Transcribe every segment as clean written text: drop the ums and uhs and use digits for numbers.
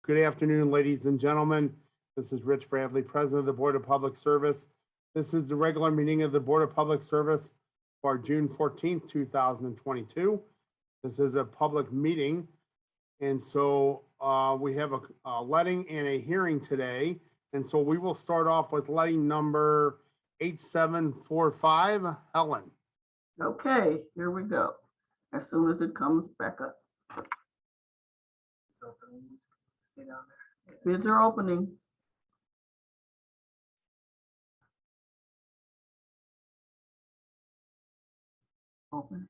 Good afternoon, ladies and gentlemen. This is Rich Bradley, President of the Board of Public Service. This is the regular meeting of the Board of Public Service for June 14th, 2022. This is a public meeting. And so we have a letting and a hearing today. And so we will start off with letting number 8745, Helen. Okay, here we go. As soon as it comes back up. Bids are opening. Open.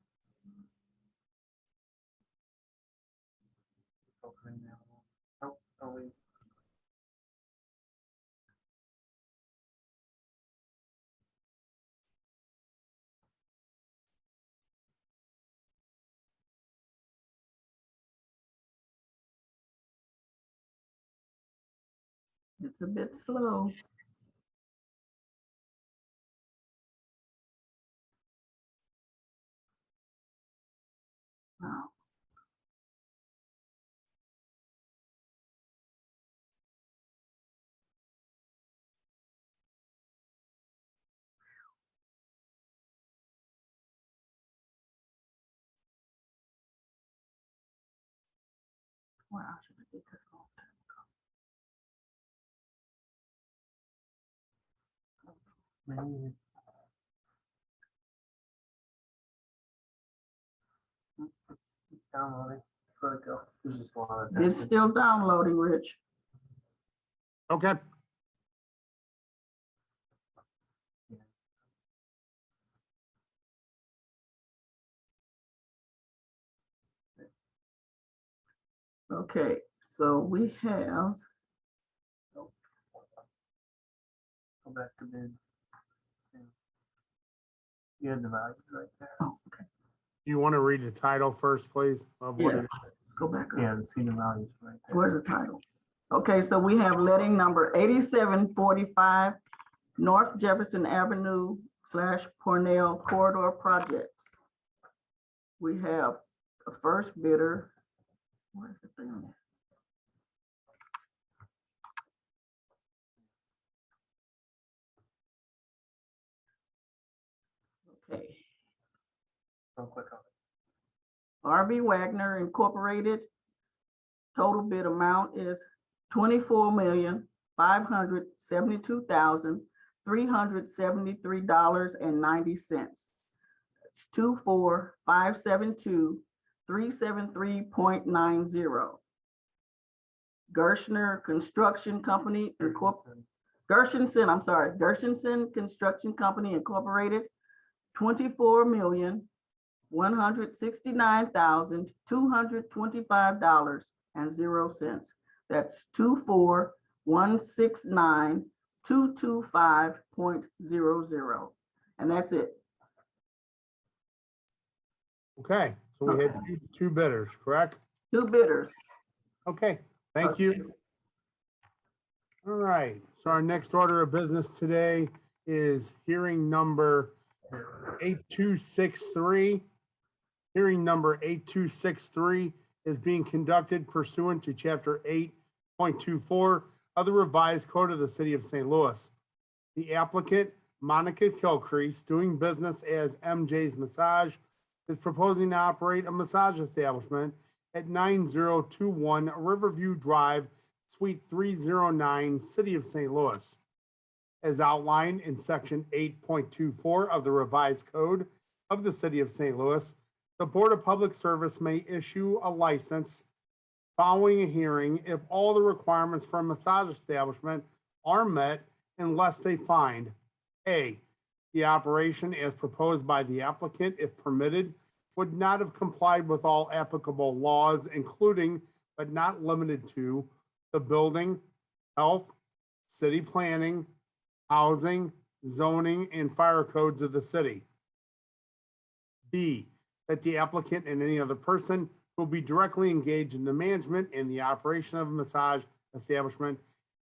Opening now. Oh, wait. It's a bit slow. Wow. Wow, should I get this on? Maybe. It's downloading. Let's let it go. There's just a lot of It's attention. still downloading, Rich. Okay. Okay, so we have, Go back to bid. You had the values right there. oh, okay, Do you want to read the title first, please? Of what yeah, it is? go back up. Yeah, see the values right there. Where's the title? Okay, so we have letting number 8745 North Jefferson Avenue / Cornell Corridor Projects. We have a first bidder. Where's the thing? Okay, Don't click on it. RB Wagner Incorporated. Total bid amount is $24,572,373.90. It's 24572,373.90. Gershner Construction Company Incorporated. Gershenson Construction Company Incorporated, $24,169,225.00. That's 24169,225.00. And that's it. Okay, so we had two bidders, correct? Two bidders. Okay, thank you. All right, so our next order of business today is hearing number 8263. Hearing number 8263 is being conducted pursuant to Chapter 8.24 of the Revised Code of the City of St. Louis. The applicant, Monica Kilcrease, doing business as MJ's Massage, is proposing to operate a massage establishment at 9021 Riverview Drive, Suite 309, City of St. Louis. As outlined in Section 8.24 of the Revised Code of the City of St. Louis, the Board of Public Service may issue a license following a hearing if all the requirements for a massage establishment are met unless they find A, the operation as proposed by the applicant, if permitted, would not have complied with all applicable laws, including but not limited to the building, health, city planning, housing, zoning, and fire codes of the city. B, that the applicant and any other person who will be directly engaged in the management and the operation of a massage establishment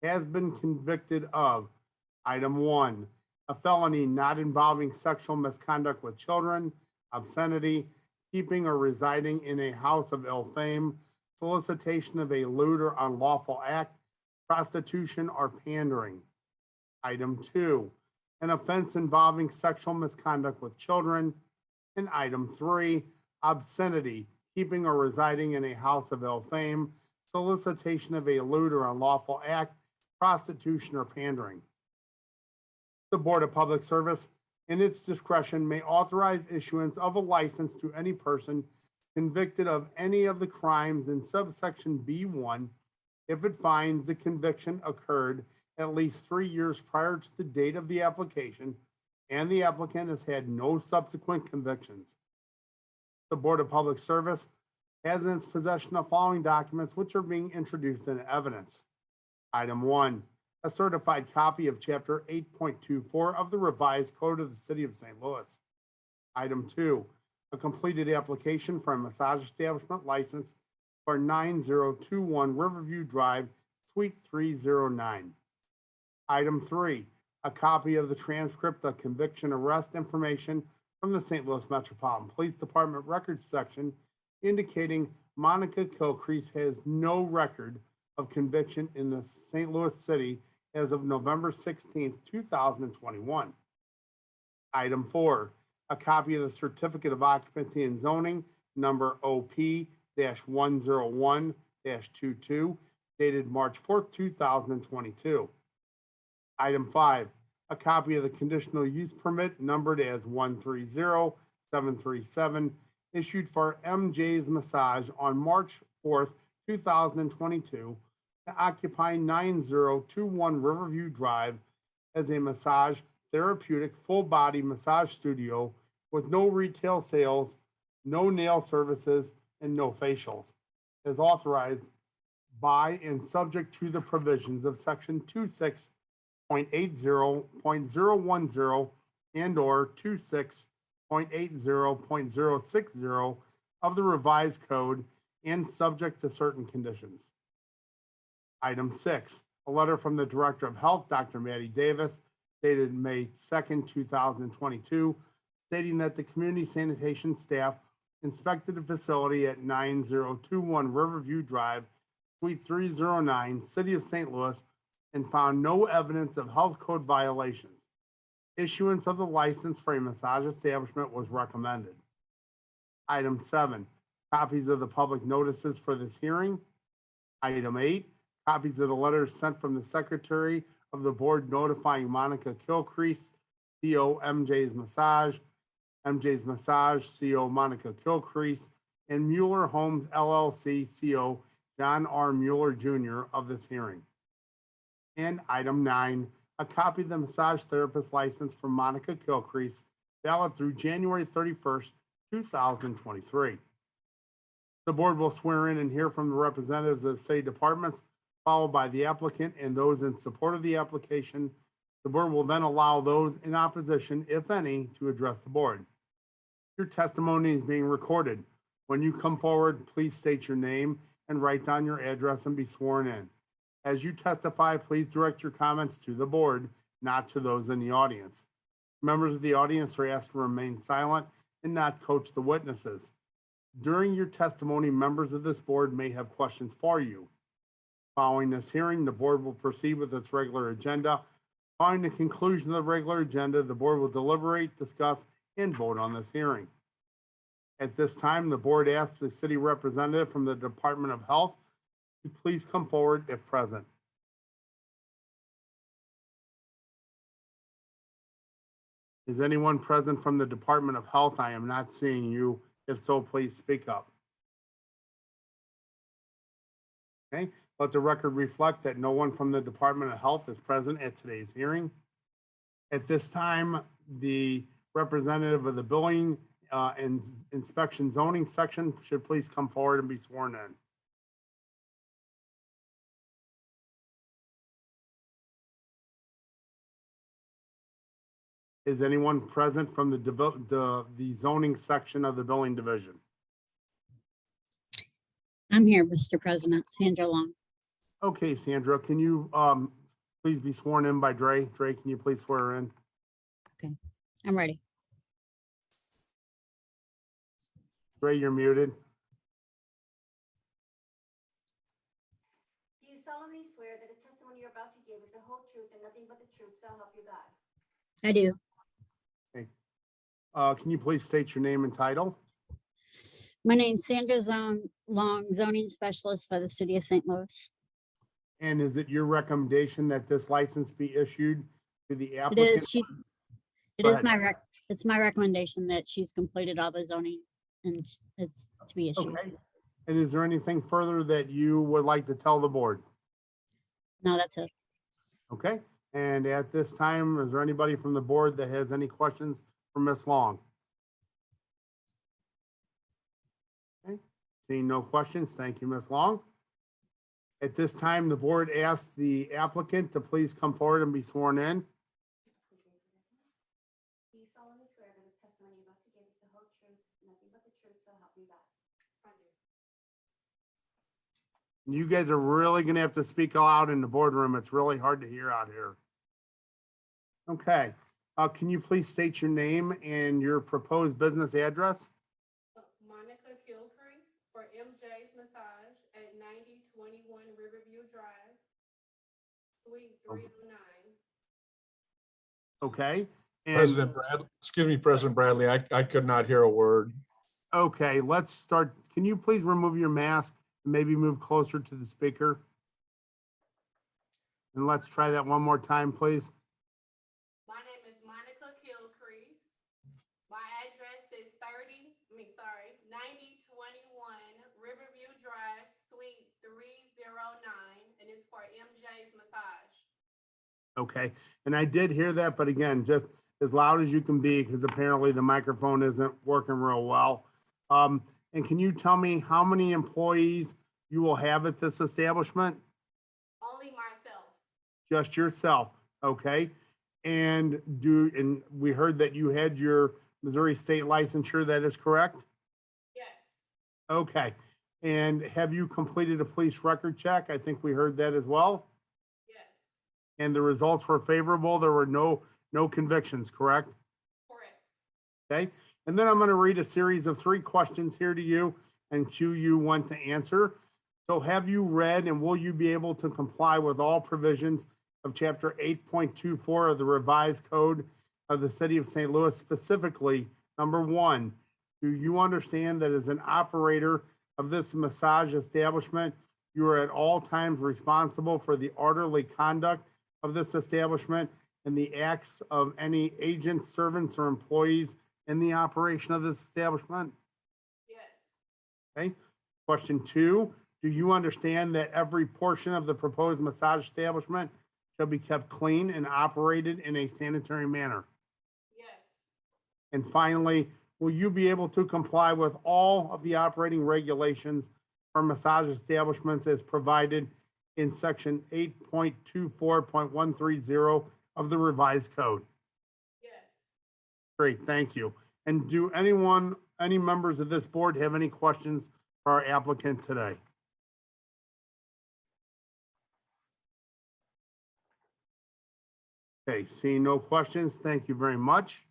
has been convicted of item 1, a felony not involving sexual misconduct with children, obscenity, keeping or residing in a house of ill fame, solicitation of a lewd or unlawful act, prostitution, or pandering. Item 2, an offense involving sexual misconduct with children. And item 3, obscenity, keeping or residing in a house of ill fame, solicitation of a lewd or unlawful act, prostitution, or pandering. The Board of Public Service, in its discretion, may authorize issuance of a license to any person convicted of any of the crimes in subsection B1 if it finds the conviction occurred at least 3 years prior to the date of the application and the applicant has had no subsequent convictions. The Board of Public Service has in its possession the following documents which are being introduced into evidence. Item 1, a certified copy of Chapter 8.24 of the Revised Code of the City of St. Louis. Item 2, a completed application for a massage establishment license for 9021 Riverview Drive, Suite 309. Item 3, a copy of the transcript of conviction arrest information from the St. Louis Metropolitan Police Department records section indicating Monica Kilcrease has no record of conviction in the St. Louis City as of November 16th, 2021. Item 4, a copy of the Certificate of Occupancy and Zoning number OP-101-22 dated March 4th, 2022. Item 5, a copy of the conditional use permit numbered as 130737 issued for MJ's Massage on March 4th, 2022 to occupy 9021 Riverview Drive as a massage therapeutic full body massage studio with no retail sales, no nail services, and no facials, as authorized by and subject to the provisions of section 26.80.010 and or 26.80.060 of the revised code and subject to certain conditions. Item 6, a letter from the Director of Health, Dr. Maddie Davis, dated May 2nd, 2022, stating that the community sanitation staff inspected the facility at 9021 Riverview Drive, Suite 309, City of St. Louis, and found no evidence of health code violations. Issuance of the license for a massage establishment was recommended. Item 7, copies of the public notices for this hearing. Item 8, copies of the letters sent from the Secretary of the Board notifying Monica Kilcrease, CO MJ's Massage, CO Monica Kilcrease, and Mueller Homes LLC, CO John R. Mueller Jr. of this hearing. And item 9, a copy of the massage therapist license for Monica Kilcrease, valid through January 31st, 2023. The board will swear in and hear from the representatives of the city departments, followed by the applicant and those in support of the application. The board will then allow those in opposition, if any, to address the board. Your testimony is being recorded. When you come forward, please state your name and write down your address and be sworn in. As you testify, please direct your comments to the board, not to those in the audience. Members of the audience are asked to remain silent and not coach the witnesses. During your testimony, members of this board may have questions for you. Following this hearing, the board will proceed with its regular agenda. Following the conclusion of the regular agenda, the board will deliberate, discuss, and vote on this hearing. At this time, the board asks the city representative from the Department of Health to please come forward if present. Is anyone present from the Department of Health? I am not seeing you. If so, please speak up. Okay, let the record reflect that no one from the Department of Health is present at today's hearing. At this time, the representative of the Billing and Inspection Zoning section should please come forward and be sworn in. Is anyone present from the zoning section of the Billing Division? I'm here, Mr. President. Sandra Long. Okay, Sandra, can you please be sworn in by Dre? Dre, can you please swear her in? Okay, I'm ready. Dre, you're muted. solemnly swear that the testimony you're about to give is the whole truth and nothing but the truth, so help you God? I do. Can you please state your name and title? My name's Sandra Long, zoning specialist for the city of St. Louis. And is it your recommendation that this license be issued to the It applicant? is, it Go is ahead. it's my recommendation that she's completed all the zoning and it's to be issued. Okay. And is there anything further that you would like to tell the board? No, that's it. Okay. And at this time, is there anybody from the board that has any questions for Ms. Long? Okay. Seeing no questions, thank you, Ms. Long. At this time, the board asks the applicant to please come forward and be sworn in. Do you solemnly swear that the testimony you're about to give is the whole truth, nothing but the truth, so help you God? I do. You guys are really gonna have to speak loud in the boardroom. It's really hard to hear out here. Okay, can you please state your name and your proposed business address? Monica Gilcrease for MJ's Massage at 9021 Riverview Drive, Suite 309. Okay, and, President Bradley, excuse me, President Bradley, I could not hear a word. okay, let's start. Can you please remove your mask and maybe move closer to the speaker? And let's try that one more time, please. My name is Monica Gilcrease. My address is 9021 Riverview Drive, Suite 309, and it's for MJ's Massage. Okay, and I did hear that, but again, just as loud as you can be, because apparently the microphone isn't working real well. And can you tell me how many employees you will have at this establishment? Only myself. Just yourself, okay? And we heard that you had your Missouri state licensure, that is correct? Yes. Okay, and have you completed a police record check? I think we heard that as well. Yes. And the results were favorable. There were no convictions, correct? Correct. Okay, and then I'm going to read a series of 3 questions here to you and cue you one to answer. So have you read and will you be able to comply with all provisions of Chapter 8.24 of the revised code of the city of St. Louis, specifically, number 1, do you understand that as an operator of this massage establishment, you are at all times responsible for the orderly conduct of this establishment and the acts of any agents, servants, or employees in the operation of this establishment? Yes. Okay. Question 2, do you understand that every portion of the proposed massage establishment shall be kept clean and operated in a sanitary manner? Yes. And finally, will you be able to comply with all of the operating regulations for massage establishments as provided in section 8.24.130 of the revised code? Yes. Great, thank you. And do any members of this board have any questions for our applicant today? Okay, seeing no questions, thank you very much.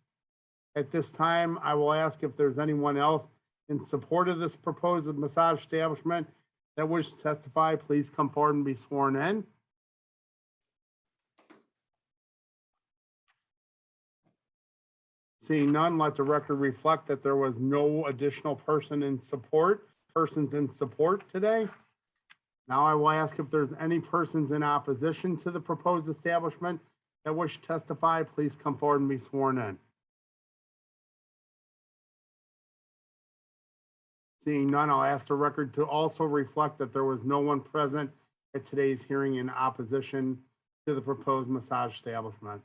At this time, I will ask if there's anyone else in support of this proposed massage establishment that wishes to testify, please come forward and be sworn in. Seeing none, let the record reflect that there was no additional persons in support today. Now I will ask if there's any persons in opposition to the proposed establishment that wish to testify, please come forward and be sworn in. Seeing none, I'll ask the record to also reflect that there was no one present at today's hearing in opposition to the proposed massage establishment.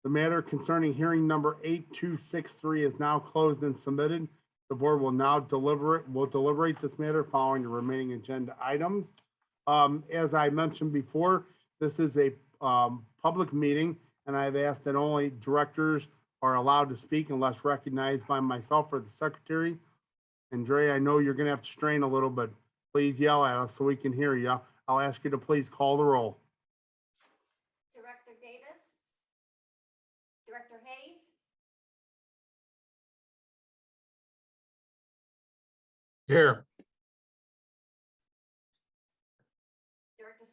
The matter concerning hearing number 8263 is now closed and submitted. The board will now deliberate this matter following the remaining agenda items. As I mentioned before, this is a public meeting, and I've asked that only directors are allowed to speak unless recognized by myself or the secretary. And Dre, I know you're gonna have to strain a little, but please yell at us so we can hear you. I'll ask you to please call the roll. Director Davis? Director Hayes? Here.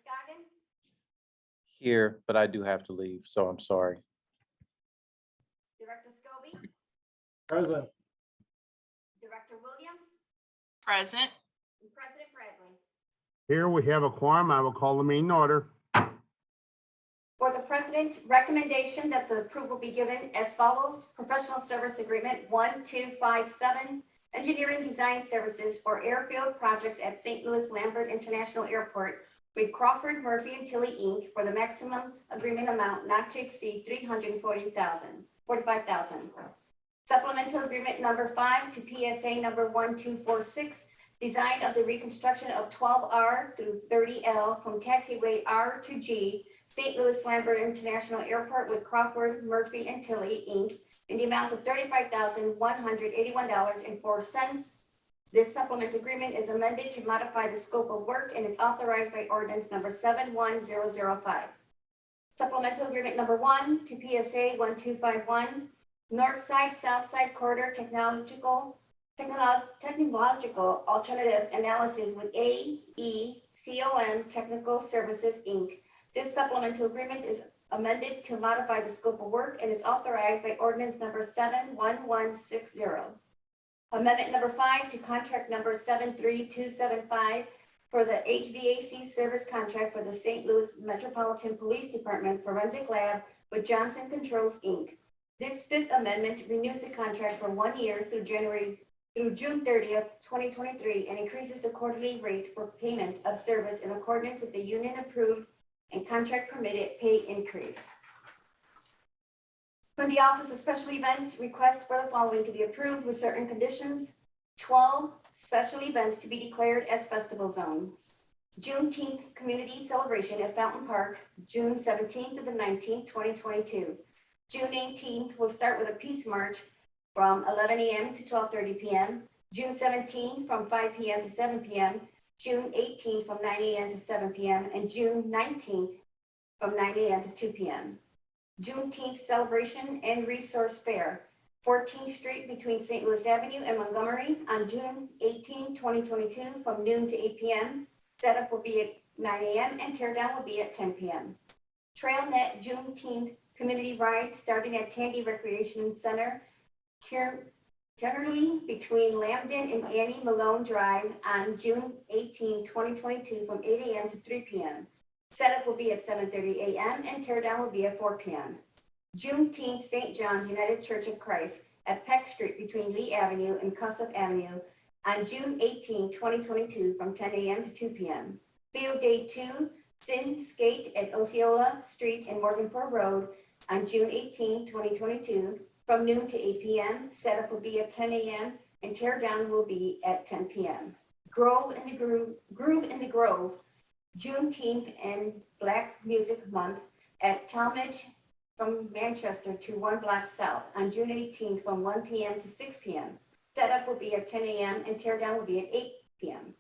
Scoggin, Here, but I do have to leave, so I'm sorry. Director Scobie, Present. Director Williams, Present. and President Bradley. Here we have a quorum. I will call the meeting in order. For the president, recommendation that the approval be given as follows. Professional service agreement 1257, engineering design services for airfield projects at St. Louis Lambert International Airport with Crawford Murphy and Tilly Inc. for the maximum agreement amount not to exceed $345,000. Supplemental agreement number 5 to PSA number 1246, design of the reconstruction of 12R through 30L from taxiway R to G, St. Louis Lambert International Airport with Crawford, Murphy, and Tilly, Inc., in the amount of $35,181.04. This supplement agreement is amended to modify the scope of work and is authorized by ordinance number 71005. Supplemental agreement number 1 to PSA 1251, North Side, South Side Corridor Technological Alternatives Analysis with AECOM Technical Services, Inc. This supplemental agreement is amended to modify the scope of work and is authorized by ordinance number 71160. Amendment number 5 to contract number 73275 for the HVAC service contract for the St. Louis Metropolitan Police Department Forensic Lab with Johnson Controls, Inc. This fifth amendment renews the contract for 1 year through June 30th, 2023, and increases the quarterly rate for payment of service in accordance with the union approved and contract permitted pay increase. From the Office of Special Events, requests for the following to be approved with certain conditions. 12 special events to be declared as festival zones. Juneteenth Community Celebration at Fountain Park, June 17th to the 19th, 2022. June 18th will start with a peace march from 11 a.m. to 12:30 p.m. June 17th from 5 p.m. to 7 p.m. June 18th from 9 a.m. to 7 p.m. and June 19th from 9 a.m. to 2 p.m. Juneteenth Celebration and Resource Fair, 14th Street between St. Louis Avenue and Montgomery on June 18, 2022 from noon to 8 p.m. Setup will be at 9 a.m. and teardown will be at 10 p.m. TrailNet Juneteenth Community Rides starting at Tandy Recreation Center, currently between Lambden and Annie Malone Drive on June 18, 2022 from 8 a.m. to 3 p.m. Setup will be at 7:30 a.m. and teardown will be at 4 p.m. Juneteenth St. John's United Church of Christ at Peck Street between Lee Avenue and Cussup Avenue on June 18, 2022 from 10 a.m. to 2 p.m. Field Day 2, Sin Skate at Osceola Street and Morgan Ford Road on June 18, 2022 from noon to 8 p.m. Setup will be at 10 a.m. and teardown will be at 10 p.m. Groove in the Grove, Juneteenth and Black Music Month at Talmadge from Manchester to 1 block south on June 18th from 1 p.m. to 6 p.m. Setup will be at 10 a.m. and teardown will be at 8 p.m.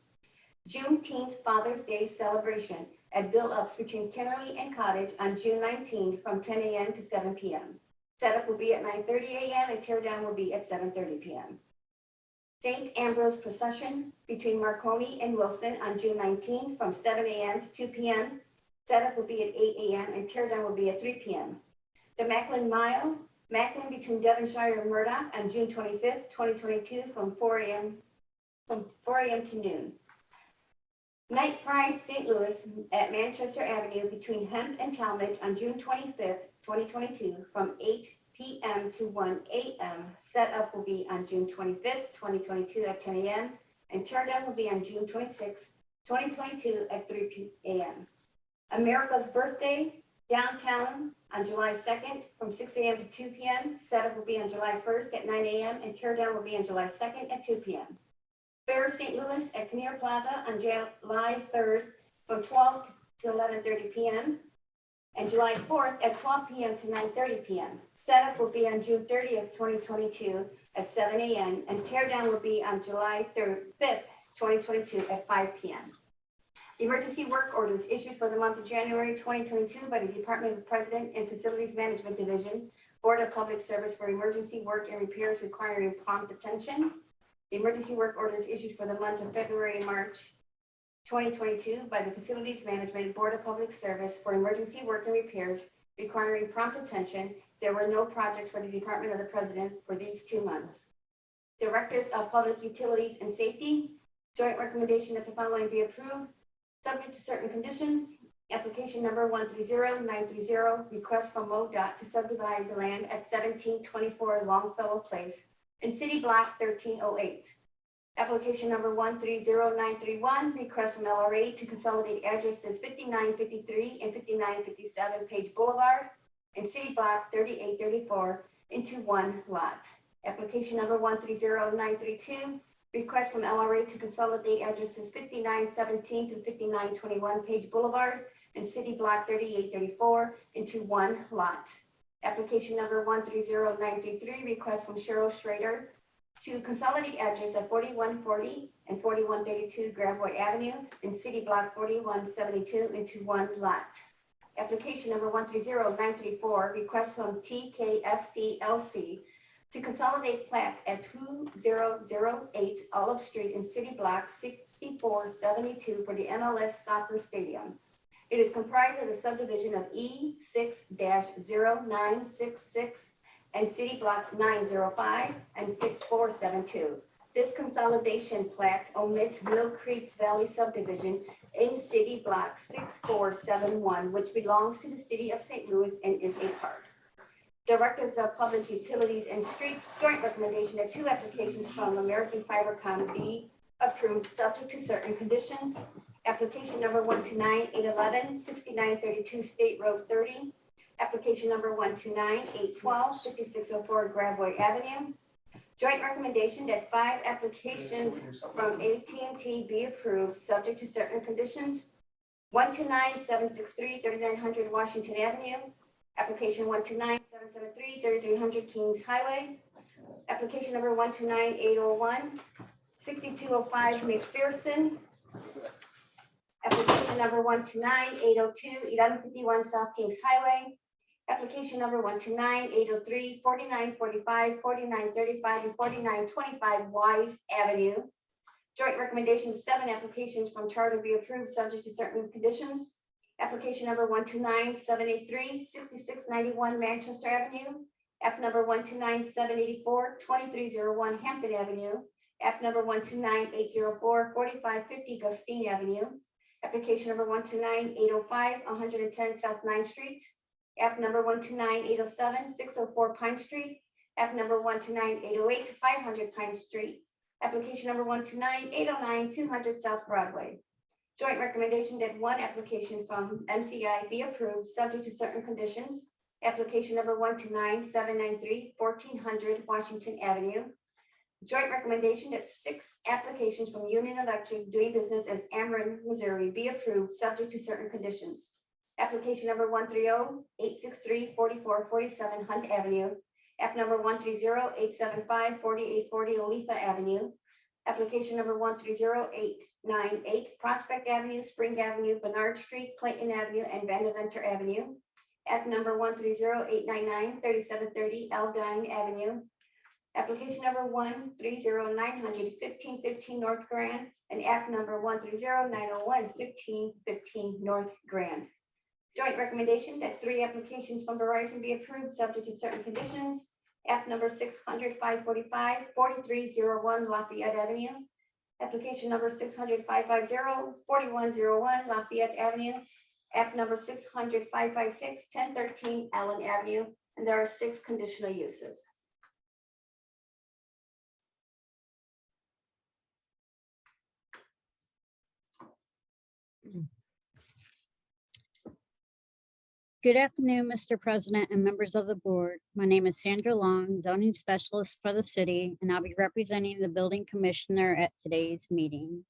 Juneteenth Father's Day celebration at Bill Ups between Kennerly and Cottage on June 19th from 10 a.m. to 7 p.m. Setup will be at 9:30 a.m. and teardown will be at 7:30 p.m. St. Ambrose Procession between Marconi and Wilson on June 19th from 7 a.m. to 2 p.m. Setup will be at 8 a.m. and teardown will be at 3 p.m. The Macklin Mile, Macklin between Devonshire and Murdoch on June 25th, 2022 from 4 a.m. to noon. Night Pride St. Louis at Manchester Avenue between Hemp and Talmadge on June 25th, 2022 from 8 p.m. to 1 a.m. Setup will be on June 25th, 2022 at 10 a.m. and teardown will be on June 26th, 2022 at 3 a.m. America's Birthday downtown on July 2nd from 6 a.m. to 2 p.m. Setup will be on July 1st at 9 a.m. and teardown will be on July 2nd at 2 p.m. Fair St. Louis at Kinnear Plaza on July 3rd from 12 to 11:30 p.m. and July 4th at 12 p.m. to 9:30 p.m. Setup will be on June 30th, 2022 at 7 a.m. and teardown will be on July 5th, 2022 at 5 p.m. Emergency work orders issued for the month of January 2022 by the Department of President and Facilities Management Division, Board of Public Service for emergency work and repairs requiring prompt attention. The emergency work orders issued for the months of February and March 2022 by the Facilities Management Board of Public Service for emergency work and repairs requiring prompt attention. There were no projects for the Department of the President for these 2 months. Directors of Public Utilities and Safety, joint recommendation that the following be approved, subject to certain conditions. Application number 130930, request from MoDOT to subdivide the land at 1724 Longfellow Place in City Block 1308. Application number 130931, request from LRA to consolidate addresses 5953 and 5957 Page Boulevard and City Block 3834 into one lot. Application number 130932, request from LRA to consolidate addresses 5917 through 5921 Page Boulevard and City Block 3834 into one lot. Application number 130933, request from Cheryl Schrader to consolidate address of 4140 and 4132 Gravois Avenue in City Block 4172 into one lot. Application number 130934, request from TKFC LC to consolidate plat at 2008 Olive Street in City Block 6472 for the MLS Soccer Stadium. It is comprised of the subdivision of E6-0966 and City Blocks 905 and 6472. This consolidation plat omits Mill Creek Valley subdivision in City Block 6471, which belongs to the City of St. Louis and is a park. Directors of Public Utilities and Streets, joint recommendation that 2 applications from American Fibercom be approved subject to certain conditions. Application number 129811, 6932 State Road 30. Application number 129812, 5604 Gravois Avenue. Joint recommendation that 5 applications from AT&T be approved subject to certain conditions. 129763, 3900 Washington Avenue. Application 129773, 3300 Kings Highway. Application number 129801, 6205 McPherson. Application number 129802, 1151 South Kings Highway. Application number 129803, 4945, 4935, and 4925 Wise Avenue. Joint recommendation 7 applications from Charter be approved subject to certain conditions. Application number 129783, 6691 Manchester Avenue. App number 129784, 2301 Hampton Avenue. App number 129804, 4550 Gustine Avenue. Application number 129805, 110 South 9th Street. App number 129807, 604 Pine Street. App number 129808, 500 Pine Street. Application number 129809, 200 South Broadway. Joint recommendation that 1 application from MCI be approved subject to certain conditions. Application number 129793, 1400 Washington Avenue. Joint recommendation that 6 applications from Union Electric doing business as Ameren, Missouri be approved subject to certain conditions. Application number 130863, 4447 Hunt Avenue. App number 130875, 4840 Olathe Avenue. Application number 130898, Prospect Avenue, Spring Avenue, Bernard Street, Clayton Avenue, and Vandeventer Avenue. App number 130899, 3730 Aldine Avenue. Application number 130900, 1515 North Grand, and app number 130901, 1515 North Grand. Joint recommendation that 3 applications from Verizon be approved subject to certain conditions. App number 600 545, 4301 Lafayette Avenue. Application number 600 550, 4101 Lafayette Avenue. App number 600 556, 1013 Allen Avenue. And there are 6 conditional uses. Good afternoon, Mr. President and members of the board. My name is Sandra Long, zoning specialist for the city, and I'll be representing the building commissioner at today's meeting.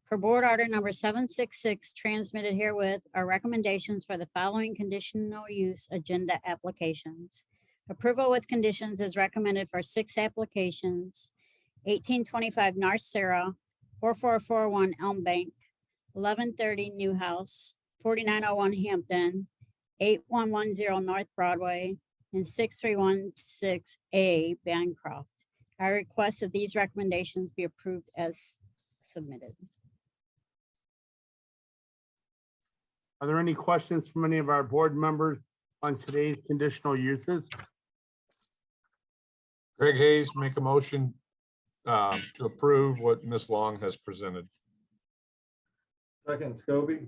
For board order number 766 transmitted herewith are recommendations for the following conditional use agenda applications. Approval with conditions is recommended for 6 applications: 1825 North Sarah, 4441 Elm Bank, 1130 Newhouse, 4901 Hampton, 8110 North Broadway, and 6316A Bancroft. I request that these recommendations be approved as submitted. Are there any questions from any of our board members on today's conditional uses? Greg Hayes, make a motion to approve what Ms. Long has presented. Second, Scobie.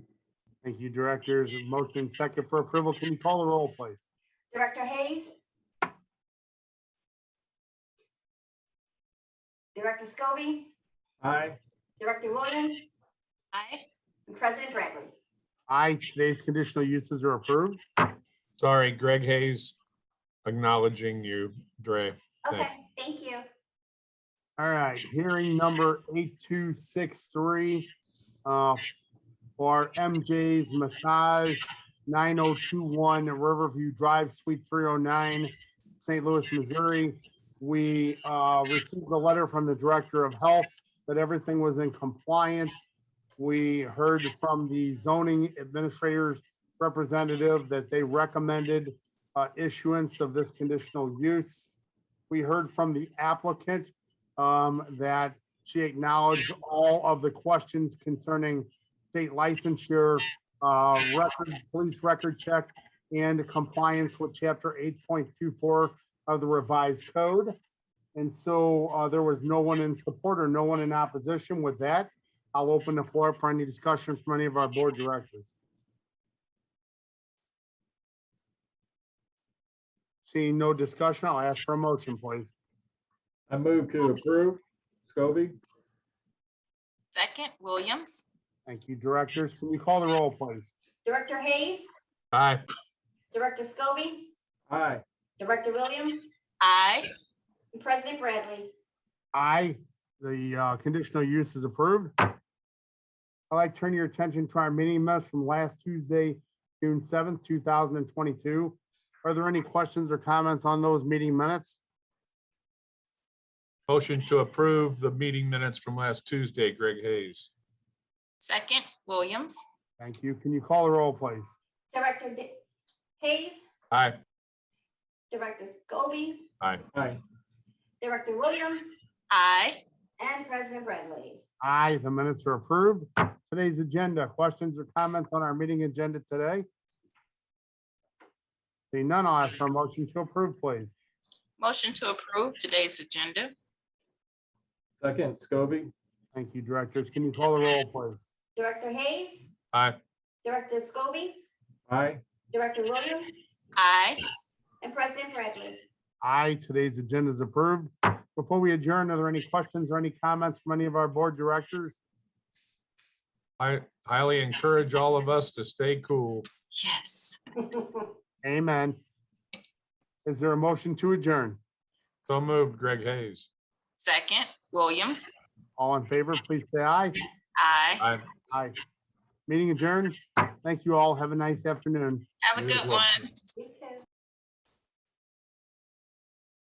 Thank you, directors. Motion second for approval. Can you call the roll, please? Director Hayes? Director Scobie? Aye. Director Williams? Aye. And President Bradley? Aye, today's conditional uses are approved. Sorry, Greg Hayes, acknowledging you, Dre. Okay, thank you. All right, hearing number 8263 for MJ's Massage, 9021 Riverview Drive, Suite 309, St. Louis, Missouri. We received a letter from the Director of Health that everything was in compliance. We heard from the zoning administrator's representative that they recommended issuance of this conditional use. We heard from the applicant that she acknowledged all of the questions concerning state licensure, police record check, and compliance with chapter 8.24 of the revised code. And so there was no one in support or no one in opposition. With that, I'll open the floor for any discussion from any of our board directors. Seeing no discussion, I'll ask for a motion, please. I move to approve. Scobie. Second, Williams. Thank you, directors. Can you call the roll, please? Director Hayes? Aye. Director Scobie? Aye. Director Williams? Aye. And President Bradley? Aye, the conditional use is approved. I'd like to turn your attention to our meeting minutes from last Tuesday, June 7th, 2022. Are there any questions or comments on those meeting minutes? Motion to approve the meeting minutes from last Tuesday, Greg Hayes. Second, Williams. Thank you. Can you call the roll, please? Director Hayes? Aye. Director Scobie? Aye. Aye. Director Williams? Aye. And President Bradley? Aye, the minutes are approved. Today's agenda, questions or comments on our meeting agenda today? Seeing none, I'll ask for a motion to approve, please. Motion to approve today's agenda. Second, Scobie. Thank you, directors. Can you call the roll, please? Director Hayes? Aye. Director Scobie? Aye. Director Williams? Aye. And President Bradley? Aye, today's agenda is approved. Before we adjourn, are there any questions or any comments from any of our board directors? I highly encourage all of us to stay cool. Yes. Amen. Is there a motion to adjourn? So moved, Greg Hayes. Second, Williams. All in favor, please say aye. Aye. Aye. Aye. Meeting adjourned. Thank you all. Have a nice afternoon. Have a good one.